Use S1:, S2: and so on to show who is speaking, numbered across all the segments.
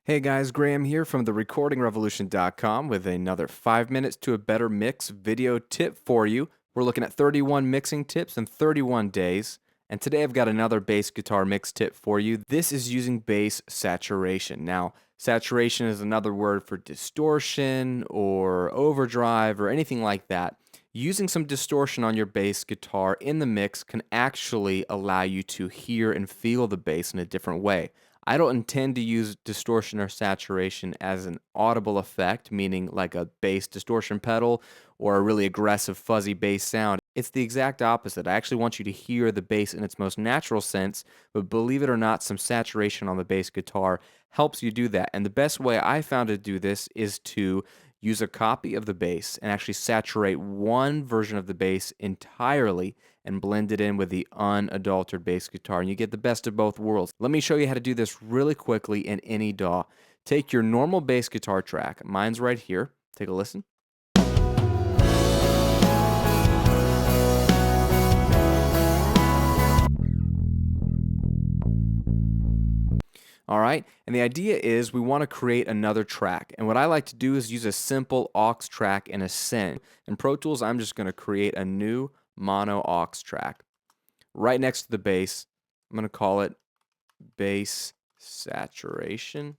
S1: Hey guys, Graham here from therecordingrevolution.com with another 5 minutes to a better mix video tip for you. We're looking at 31 mixing tips in 31 days. And today I've got another bass guitar mix tip for you. This is using bass saturation. Now, saturation is another word for distortion or overdrive or anything like that. Using some distortion on your bass guitar in the mix can actually allow you to hear and feel the bass in a different way. I don't intend to use distortion or saturation as an audible effect, meaning like a bass distortion pedal or a really aggressive fuzzy bass sound. It's the exact opposite. I actually want you to hear the bass in its most natural sense, but believe it or not, some saturation on the bass guitar helps you do that. And the best way I found to do this is to use a copy of the bass and actually saturate one version of the bass entirely and blend it in with the unadulterated bass guitar, and you get the best of both worlds. Let me show you how to do this really quickly in any DAW. Take your normal bass guitar track, mine's right here, take a listen. All right, and the idea is we want to create another track, and what I like to do is use a simple aux track and a send. In Pro Tools, I'm just going to create a new mono aux track right next to the bass. I'm going to call it bass saturation.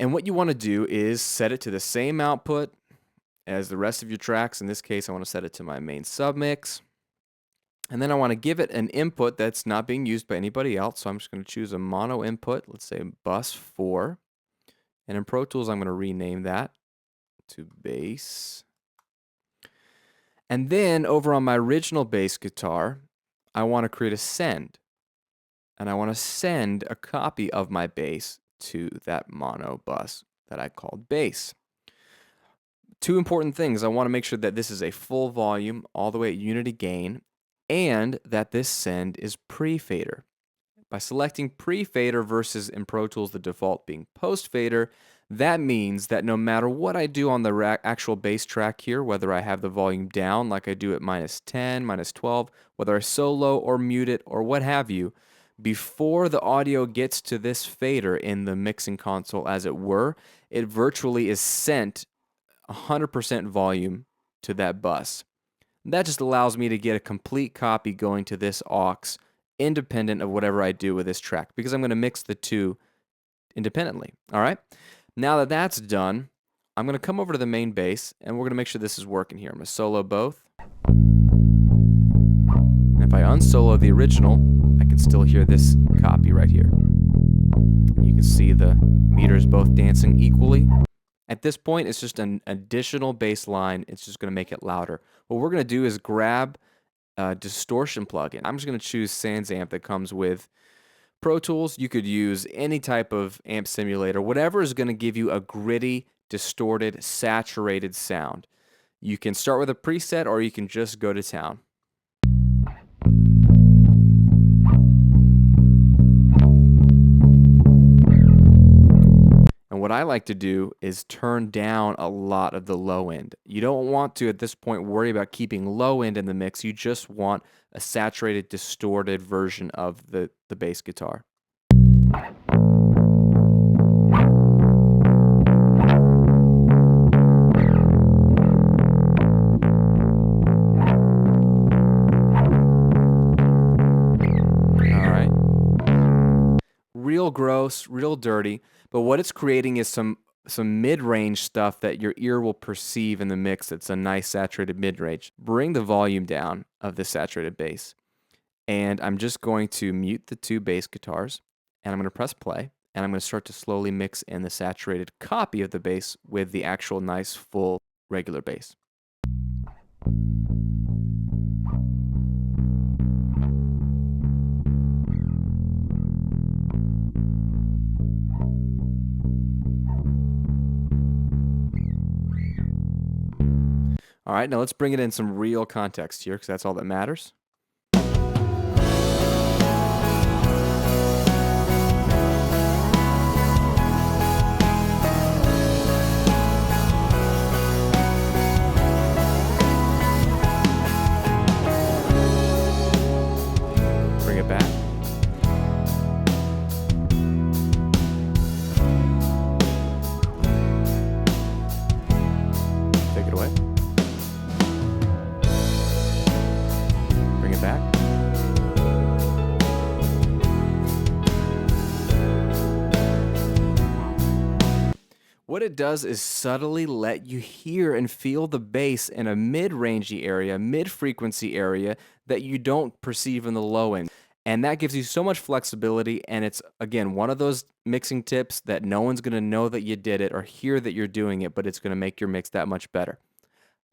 S1: And what you want to do is set it to the same output as the rest of your tracks. In this case, I want to set it to my main submix. And then I want to give it an input that's not being used by anybody else. So I'm just going to choose a mono input, let's say bus 4. And in Pro Tools, I'm going to rename that to bass. And then over on my original bass guitar, I want to create a send. And I want to send a copy of my bass to that mono bus that I called bass. Two important things. I want to make sure that this is a full volume all the way at unity gain and that this send is pre-fader. By selecting pre-fader versus in Pro Tools the default being post-fader, that means that no matter what I do on the actual bass track here, whether I have the volume down like I do at -10, -12, whether I solo or mute it or what have you, before the audio gets to this fader in the mixing console as it were, it virtually is sent 100% volume to that bus. That just allows me to get a complete copy going to this aux independent of whatever I do with this track because I'm going to mix the two independently. All right. Now that that's done, I'm going to come over to the main bass and we're going to make sure this is working here. I'm going to solo both. And if I unsolo the original, I can still hear this copy right here. You can see the meters both dancing equally. At this point, it's just an additional bass line. It's just going to make it louder. What we're going to do is grab a distortion plugin. I'm just going to choose Sans Amp that comes with Pro Tools. You could use any type of amp simulator, whatever is going to give you a gritty, distorted, saturated sound. You can start with a preset or you can just go to town. And what I like to do is turn down a lot of the low end. You don't want to, at this point, worry about keeping low end in the mix. You just want a saturated, distorted version of the bass guitar. All right. Real gross, real dirty. But what it's creating is some mid-range stuff that your ear will perceive in the mix. It's a nice saturated mid-range. Bring the volume down of the saturated bass. And I'm just going to mute the two bass guitars. And I'm going to press play. And I'm going to start to slowly mix in the saturated copy of the bass with the actual nice, full, regular bass. All right, now let's bring it in some real context here because that's all that matters. Bring it back. it away. Bring it back. What it does is subtly let you hear and feel the bass in a mid-rangey area, mid-frequency area that you don't perceive in the low end. And that gives you so much flexibility, and it's, again, one of those mixing tips that no one's going to know that you did it or hear that you're doing it, but it's going to make your mix that much better.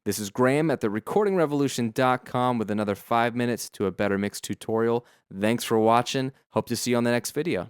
S1: This is Graham at therecordingrevolution.com with another 5 minutes to a better mix tutorial. Thanks for watching. Hope to see you on the next video.